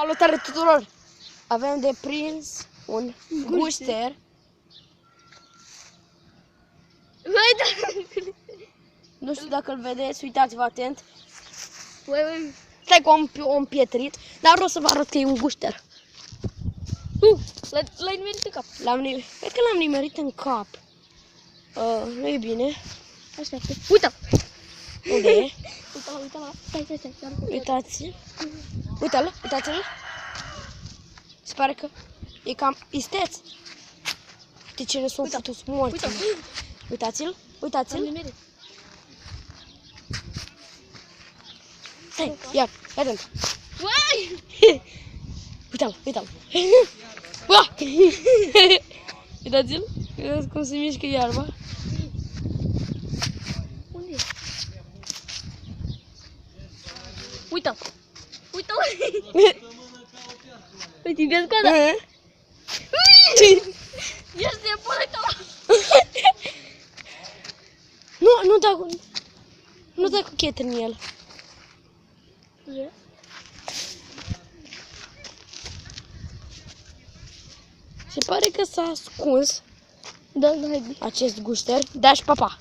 Salutare tuturor! Avem de prins un gușter. Nu știu dacă îl vedeți, uitați-vă atent. Stai că o împietrit, dar vreau să vă arăt că e un gușter. L-ai nimerit în cap. Cred că l-am nimerit în cap. Nu e bine. Așteaptă. Uite-l! Unde e? Uite-l. Stai. Uitați-l. Uitați-l. Se pare că e cam isteț. Uite ce ne sunt futuți morți. Uitați-l. Am nimerit. Stai, ia atent. Uai! Uite-l. Uitați-l. Uitați cum se mișcă iarba. Unde e? Uite-l! Uite, vezi coada? Este până Nu dai cu chet în el. Se pare că s-a ascuns Da, hai. acest gușter. Da, și papa.